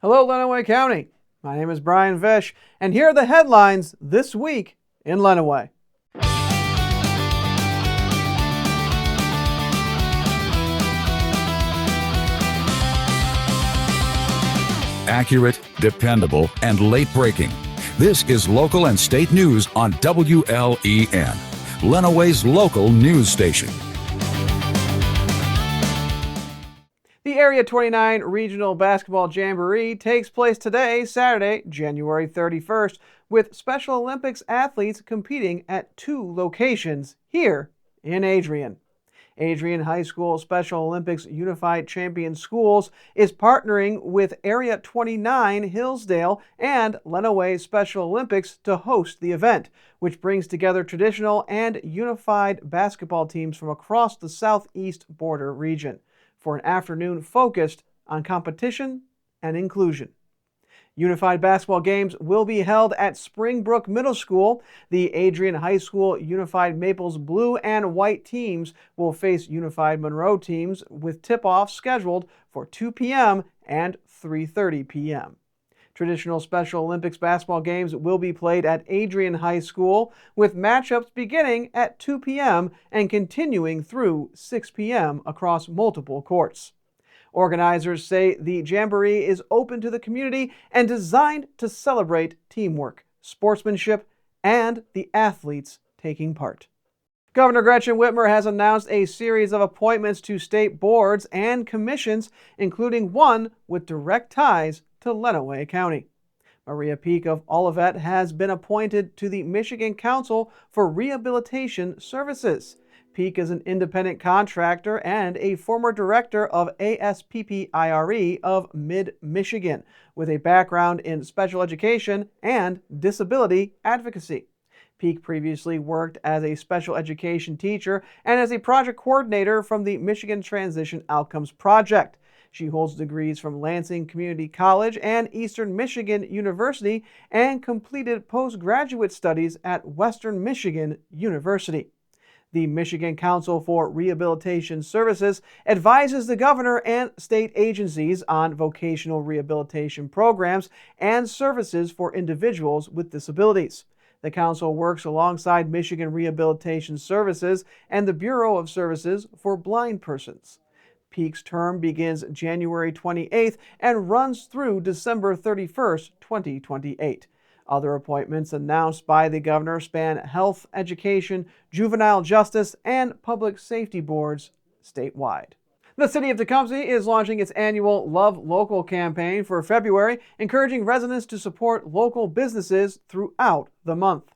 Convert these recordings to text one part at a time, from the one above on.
Hello, Lenawee County. My name is Brian Vish, and here are the headlines this week in Lenawee. Accurate, dependable, and late-breaking. This is local and state news on WLEN, Lenawee's local news station. The Area 29 Regional Basketball Jamboree takes place today, Saturday, January 31st, with Special Olympics athletes competing at 2 locations here in Adrian. Adrian High School Special Olympics Unified Champion Schools is partnering with Area 29 Hillsdale and Lenawee Special Olympics to host the event, which brings together traditional and unified basketball teams from across the southeast border region for an afternoon focused on competition and inclusion. Unified basketball games will be held at Springbrook Middle School. The Adrian High School Unified Maples blue and white teams will face Unified Monroe teams with tip-offs scheduled for 2 p.m. and 3:30 p.m. Traditional Special Olympics basketball games will be played at Adrian High School, with matchups beginning at 2 p.m. and continuing through 6 p.m. across multiple courts. Organizers say the Jamboree is open to the community and designed to celebrate teamwork, sportsmanship, and the athletes taking part. Governor Gretchen Whitmer has announced a series of appointments to state boards and commissions, including one with direct ties to Lenawee County. Maria Peak of Olivet has been appointed to the Michigan Council for Rehabilitation Services. Peak is an independent contractor and a former director of ASPPIRE of Mid-Michigan, with a background in special education and disability advocacy. Peak previously worked as a special education teacher and as a project coordinator from the Michigan Transition Outcomes Project. She holds degrees from Lansing Community College and Eastern Michigan University and completed postgraduate studies at Western Michigan University. The Michigan Council for Rehabilitation Services advises the governor and state agencies on vocational rehabilitation programs and services for individuals with disabilities. The council works alongside Michigan Rehabilitation Services and the Bureau of Services for Blind Persons. Peak's term begins January 28th and runs through December 31st, 2028. Other appointments announced by the governor span health, education, juvenile justice, and public safety boards statewide. The city of Tecumseh is launching its annual Love Local campaign for February, encouraging residents to support local businesses throughout the month.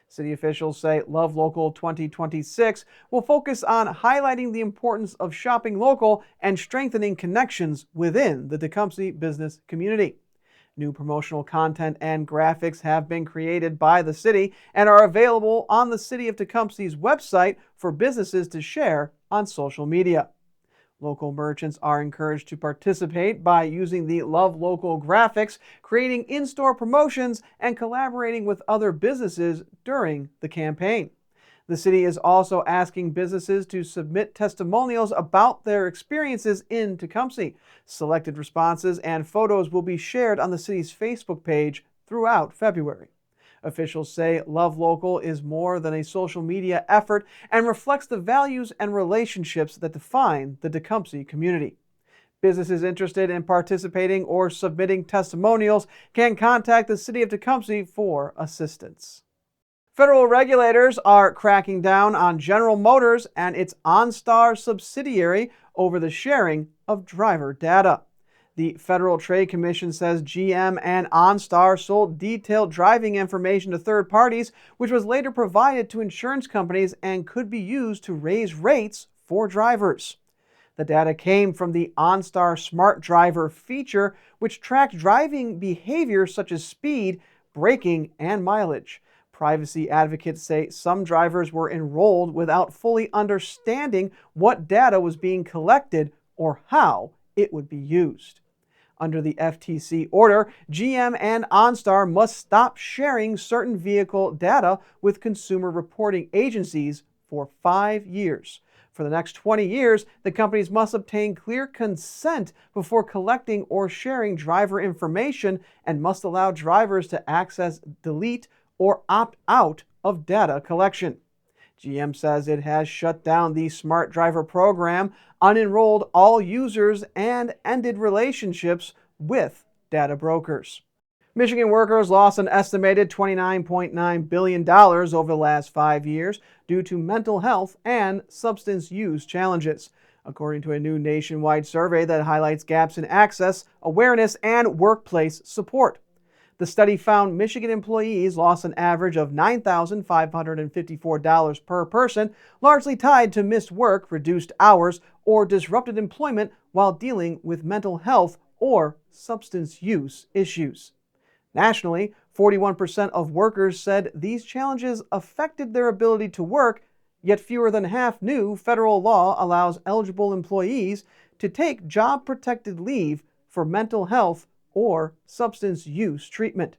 City officials say Love Local 2026 will focus on highlighting the importance of shopping local and strengthening connections within the Tecumseh business community. New promotional content and graphics have been created by the city and are available on the City of Tecumseh's website for businesses to share on social media. Local merchants are encouraged to participate by using the Love Local graphics, creating in-store promotions, and collaborating with other businesses during the campaign. The city is also asking businesses to submit testimonials about their experiences in Tecumseh. Selected responses and photos will be shared on the city's Facebook page throughout February. Officials say Love Local is more than a social media effort and reflects the values and relationships that define the Tecumseh community. Businesses interested in participating or submitting testimonials can contact the City of Tecumseh for assistance. Federal regulators are cracking down on General Motors and its OnStar subsidiary over the sharing of driver data. The Federal Trade Commission says GM and OnStar sold detailed driving information to third parties, which was later provided to insurance companies and could be used to raise rates for drivers. The data came from the OnStar Smart Driver feature, which tracked driving behavior such as speed, braking, and mileage. Privacy advocates say some drivers were enrolled without fully understanding what data was being collected or how it would be used. Under the FTC order, GM and OnStar must stop sharing certain vehicle data with consumer reporting agencies for 5 years. For the next 20 years, the companies must obtain clear consent before collecting or sharing driver information and must allow drivers to access, delete, or opt out of data collection. GM says it has shut down the Smart Driver program, unenrolled all users, and ended relationships with data brokers. Michigan workers lost an estimated $29.9 billion over the last 5 years due to mental health and substance use challenges, according to a new nationwide survey that highlights gaps in access, awareness, and workplace support. The study found Michigan employees lost an average of $9,554 per person, largely tied to missed work, reduced hours, or disrupted employment while dealing with mental health or substance use issues. Nationally, 41% of workers said these challenges affected their ability to work, yet fewer than half knew federal law allows eligible employees to take job-protected leave for mental health or substance use treatment.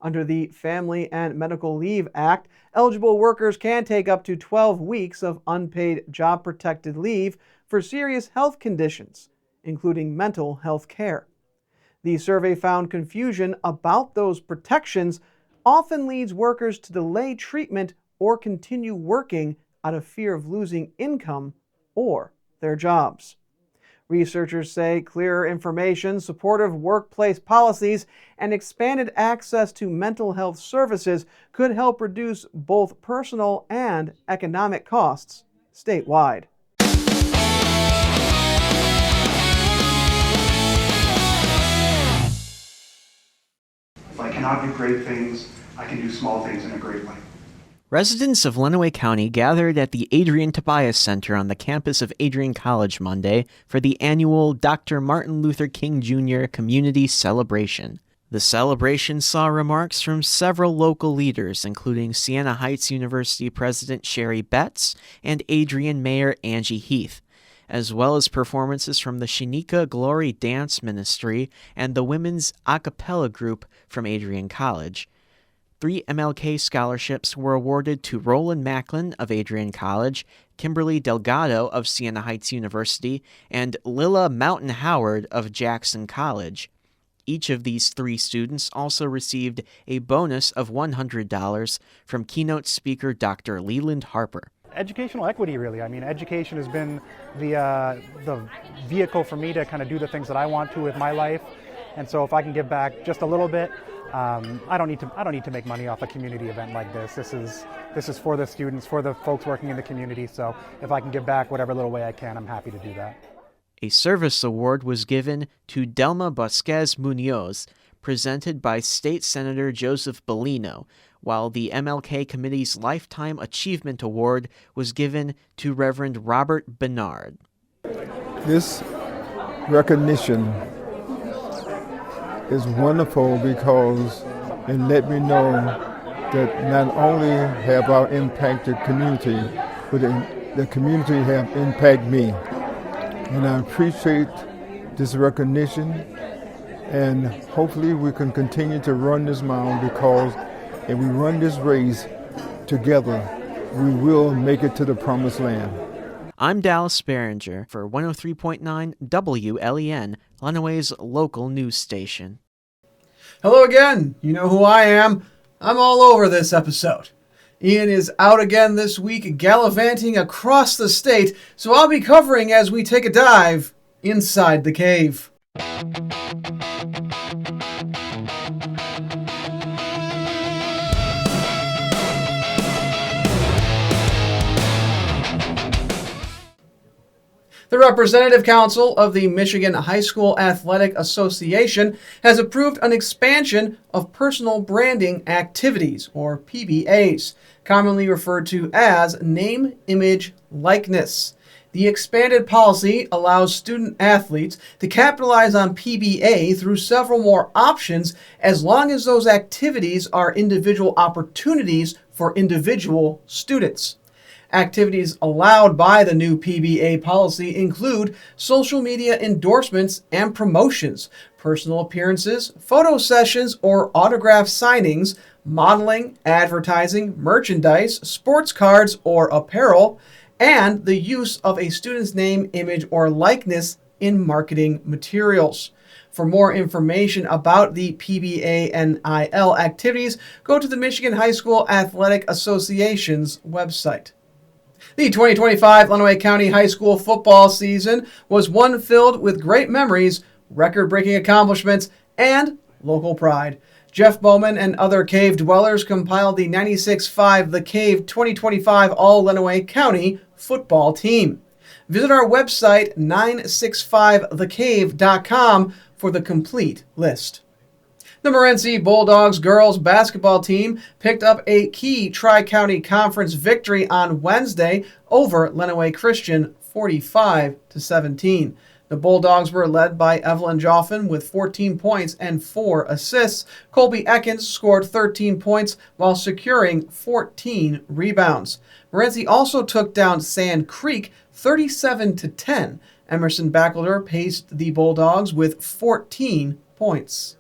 Under the Family and Medical Leave Act, eligible workers can take up to 12 weeks of unpaid job-protected leave for serious health conditions, including mental health care. The survey found confusion about those protections often leads workers to delay treatment or continue working out of fear of losing income or their jobs. Researchers say clearer information, supportive workplace policies, and expanded access to mental health services could help reduce both personal and economic costs statewide. If I cannot do great things, I can do small things in a great way. Residents of Lenawee County gathered at the Adrian Tobias Center on the campus of Adrian College Monday for the annual Dr. Martin Luther King Jr. Community Celebration. The celebration saw remarks from several local leaders, including Siena Heights University President Sherry Betts and Adrian Mayor Angie Heath, as well as performances from the Shanika Glory Dance Ministry and the women's a cappella group from Adrian College. 3 MLK scholarships were awarded to Roland Macklin of Adrian College, Kimberly Delgado of Siena Heights University, and Lilla Mountain Howard of Jackson College. Each of these 3 students also received a bonus of $100 from keynote speaker Dr. Leland Harper. Educational equity, really. I mean, education has been the vehicle for me to kind of do the things that I want to with my life, and so if I can give back just a little bit, I don't need to make money off a community event like this. This is for the students, for the folks working in the community. So if I can give back whatever little way I can, I'm happy to do that. A service award was given to Delma Bosquez Munoz, presented by State Senator Joseph Bellino, while the MLK Committee's Lifetime Achievement Award was given to Reverend Robert Bernard. This recognition is wonderful because it let me know that not only have I impacted the community, but the community have impacted me. And I appreciate this recognition, and hopefully we can continue to run this mile, because if we run this race together, we will make it to the promised land. I'm Dallas Behringer for 103.9 WLEN, Lenawee's local news station. Hello again. You know who I am. I'm all over this episode. Ian is out again this week, gallivanting across the state, so I'll be covering as we take a dive inside the cave. The Representative Council of the Michigan High School Athletic Association has approved an expansion of personal branding activities, or PBAs, commonly referred to as name, image, likeness. The expanded policy allows student athletes to capitalize on PBA through several more options, as long as those activities are individual opportunities for individual students. Activities allowed by the new PBA policy include social media endorsements and promotions, personal appearances, photo sessions or autograph signings, modeling, advertising, merchandise, sports cards or apparel, and the use of a student's name, image, or likeness in marketing materials. For more information about the PBA and IL activities, go to the Michigan High School Athletic Association's website. The 2025 Lenawee County High School football season was one filled with great memories, record-breaking accomplishments, and local pride. Jeff Bowman and other cave dwellers compiled the 96-5 The Cave 2025 All-Lenawee County football team. Visit our website, 965thecave.com, for the complete list. The Morenci Bulldogs girls basketball team picked up a key Tri-County Conference victory on Wednesday over Lenawee Christian, 45-17. The Bulldogs were led by Evelyn Joffin with 14 points and 4 assists. Colby Ekins scored 13 points while securing 14 rebounds. Morenci also took down Sand Creek 37-10. Emerson Backelder paced the Bulldogs with 14 points.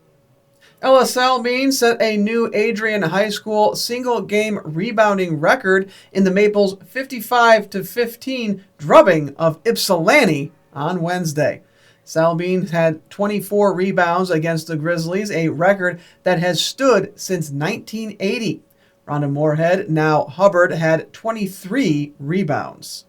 LSL Bean set a new Adrian High School single-game rebounding record in the Maples' 55-15 drubbing of Ypsilanti on Wednesday. Salbean had 24 rebounds against the Grizzlies, a record that has stood since 1980. Rhonda Moorhead, now Hubbard, had 23 rebounds.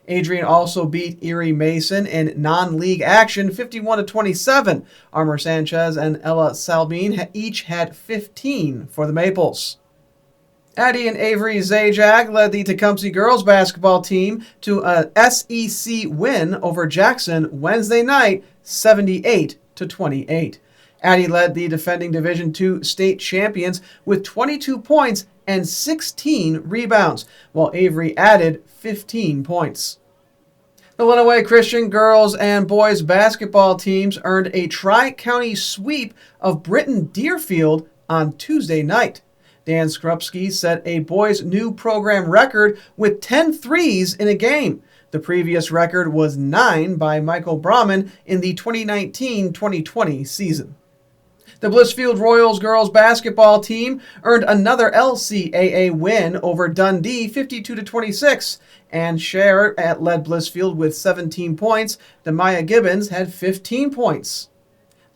Adrian also beat Erie Mason in non-league action 51-27. Armour Sanchez and Ella Salbean each had 15 for the Maples. Addie and Avery Zajac led the Tecumseh girls basketball team to a SEC win over Jackson Wednesday night, 78-28. Addie led the defending Division II state champions with 22 points and 16 rebounds, while Avery added 15 points. The Lenawee Christian girls and boys basketball teams earned a tri-county sweep of Britton Deerfield on Tuesday night. Dan Skrupski set a boys' new program record with 10 threes in a game. The previous record was 9 by Michael Brahman in the 2019-2020 season. The Blissfield Royals girls basketball team earned another LCAA win over Dundee 52-26. Ann Scher led Blissfield with 17 points. Demaya Gibbons had 15 points.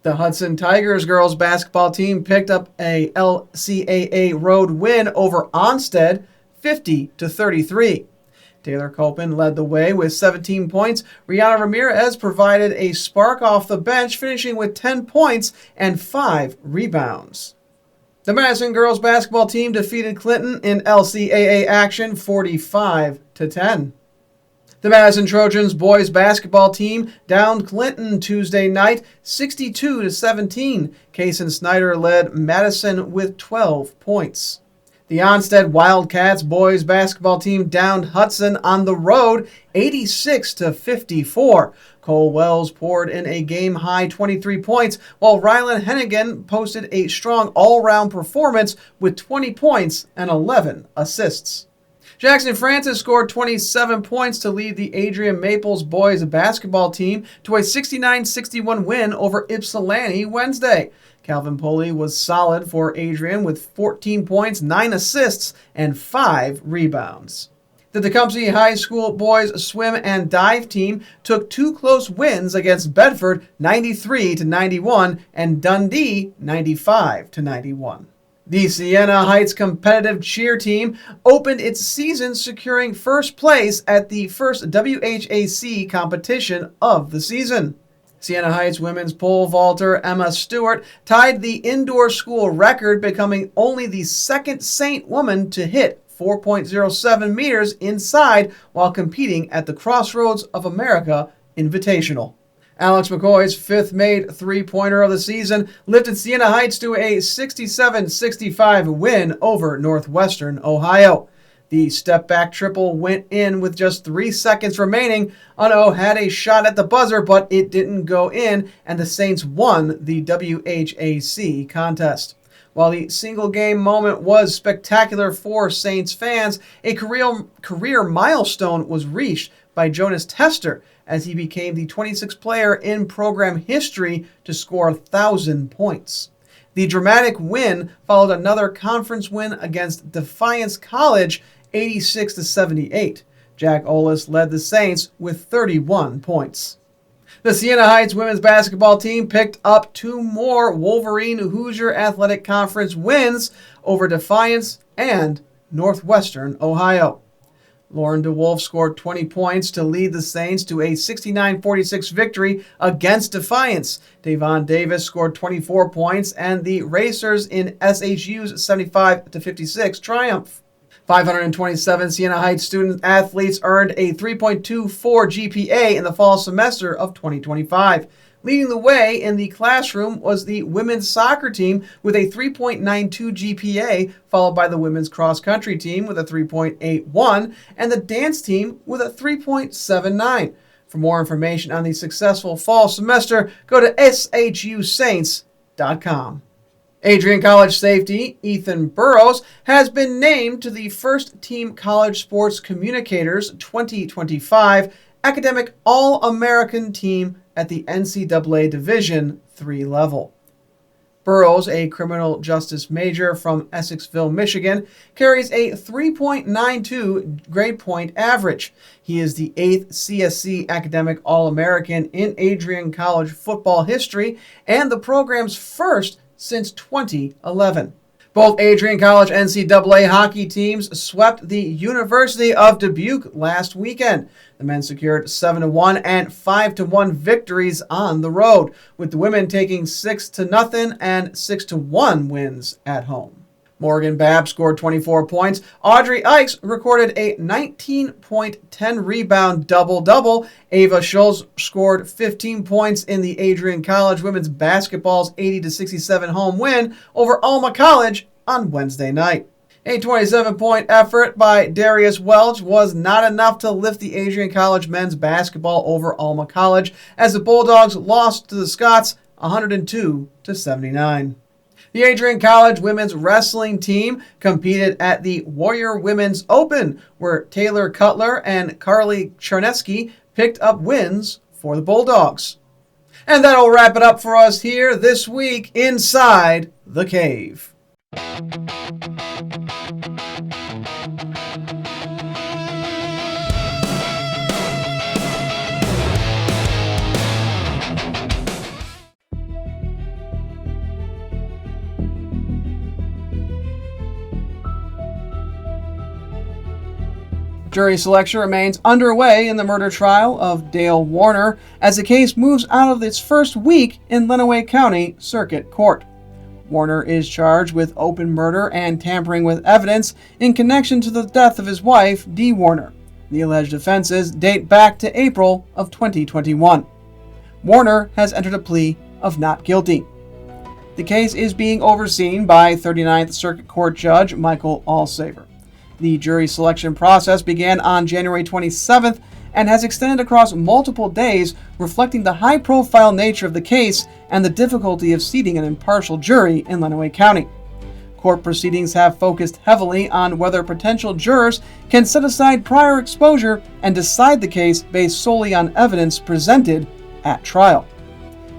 The Hudson Tigers girls basketball team picked up a LCAA road win over Onsted 50-33. Taylor Copen led the way with 17 points. Rihanna Ramirez provided a spark off the bench, finishing with 10 points and 5 rebounds. The Madison girls basketball team defeated Clinton in LCAA action 45-10. The Madison Trojans boys basketball team downed Clinton Tuesday night 62-17. Kaysen Snyder led Madison with 12 points. The Onsted Wildcats boys basketball team downed Hudson on the road 86-54. Cole Wells poured in a game-high 23 points, while Rylan Hennigan posted a strong all-round performance with 20 points and 11 assists. Jackson Francis scored 27 points to lead the Adrian Maples boys basketball team to a 69-61 win over Ypsilanti Wednesday. Calvin Poley was solid for Adrian with 14 points, 9 assists, and 5 rebounds. The Tecumseh High School boys swim and dive team took 2 close wins against Bedford 93-91 and Dundee 95-91. The Siena Heights competitive cheer team opened its season securing first place at the first WHAC competition of the season. Siena Heights women's pole vaulter Emma Stewart tied the indoor school record, becoming only the second Saint woman to hit 4.07 meters inside while competing at the Crossroads of America Invitational. Alex McCoy's 5th made three-pointer of the season lifted Siena Heights to a 67-65 win over Northwestern Ohio. The step-back triple went in with just 3 seconds remaining. Uno had a shot at the buzzer, but it didn't go in, and the Saints won the WHAC contest. While the single-game moment was spectacular for Saints fans, a career milestone was reached by Jonas Tester as he became the 26th player in program history to score 1,000 points. The dramatic win followed another conference win against Defiance College, 86-78. Jack Olis led the Saints with 31 points. The Siena Heights women's basketball team picked up 2 more Wolverine Hoosier Athletic Conference wins over Defiance and Northwestern Ohio. Lauren DeWolf scored 20 points to lead the Saints to a 69-46 victory against Defiance. Davon Davis scored 24 points and the Racers in SHU's 75-56 triumph. 527 Siena Heights student athletes earned a 3.24 GPA in the fall semester of 2025. Leading the way in the classroom was the women's soccer team with a 3.92 GPA, followed by the women's cross-country team with a 3.81 and the dance team with a 3.79. For more information on the successful fall semester, go to shusaints.com. Adrian College safety Ethan Burrows has been named to the First Team College Sports Communicators 2025 Academic All-American Team at the NCAA Division III level. Burrows, a criminal justice major from Essexville, Michigan, carries a 3.92 grade point average. He is the 8th CSC Academic All-American in Adrian College football history and the program's first since 2011. Both Adrian College NCAA hockey teams swept the University of Dubuque last weekend. The men secured 7-1 and 5-1 victories on the road, with the women taking 6-0 and 6-1 wins at home. Morgan Babb scored 24 points. Audrey Ikes recorded a 19-10 rebound double-double. Ava Schultz scored 15 points in the Adrian College women's basketball's 80-67 home win over Alma College on Wednesday night. A 27-point effort by Darius Welch was not enough to lift the Adrian College men's basketball over Alma College as the Bulldogs lost to the Scots 102-79. The Adrian College women's wrestling team competed at the Warrior Women's Open, where Taylor Cutler and Carly Charneski picked up wins for the Bulldogs. And that'll wrap it up for us here this week inside the Cave. Jury selection remains underway in the murder trial of Dale Warner as the case moves out of its first week in Lenawee County Circuit Court. Warner is charged with open murder and tampering with evidence in connection to the death of his wife, Dee Warner. The alleged offenses date back to April of 2021. Warner has entered a plea of not guilty. The case is being overseen by 39th Circuit Court Judge Michael Allsaver. The jury selection process began on January 27th and has extended across multiple days, reflecting the high-profile nature of the case and the difficulty of seating an impartial jury in Lenawee County. Court proceedings have focused heavily on whether potential jurors can set aside prior exposure and decide the case based solely on evidence presented at trial.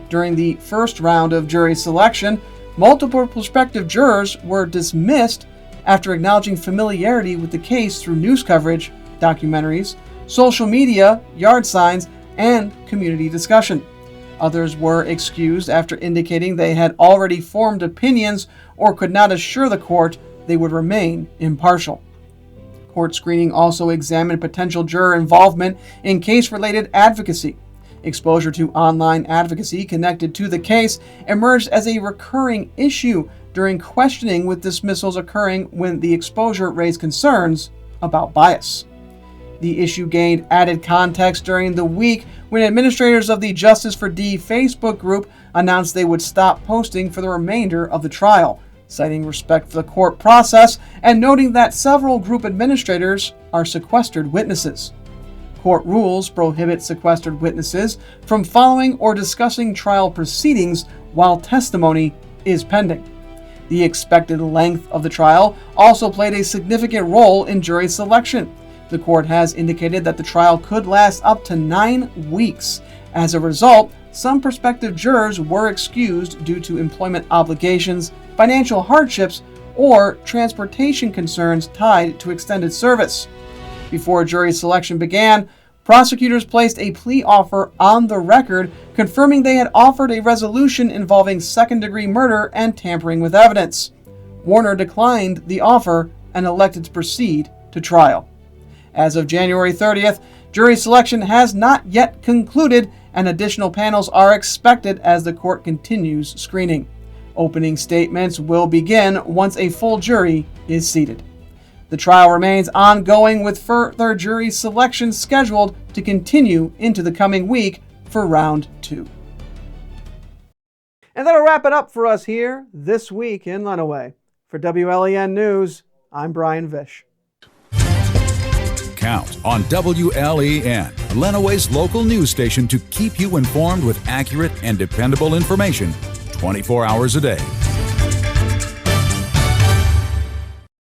During the first round of jury selection, multiple prospective jurors were dismissed after acknowledging familiarity with the case through news coverage, documentaries, social media, yard signs, and community discussion. Others were excused after indicating they had already formed opinions or could not assure the court they would remain impartial. Court screening also examined potential juror involvement in case-related advocacy. Exposure to online advocacy connected to the case emerged as a recurring issue during questioning, with dismissals occurring when the exposure raised concerns about bias. The issue gained added context during the week when administrators of the Justice for D Facebook group announced they would stop posting for the remainder of the trial, citing respect for the court process and noting that several group administrators are sequestered witnesses. Court rules prohibit sequestered witnesses from following or discussing trial proceedings while testimony is pending. The expected length of the trial also played a significant role in jury selection. The court has indicated that the trial could last up to 9 weeks. As a result, some prospective jurors were excused due to employment obligations, financial hardships, or transportation concerns tied to extended service. Before jury selection began, prosecutors placed a plea offer on the record, confirming they had offered a resolution involving second-degree murder and tampering with evidence. Warner declined the offer and elected to proceed to trial. As of January 30th, jury selection has not yet concluded, and additional panels are expected as the court continues screening. Opening statements will begin once a full jury is seated. The trial remains ongoing, with further jury selection scheduled to continue into the coming week for round 2. And that'll wrap it up for us here this week in Lenawee. For WLEN News, I'm Brian Vish. Count on WLEN, Lenawee's local news station, to keep you informed with accurate and dependable information 24 hours a day.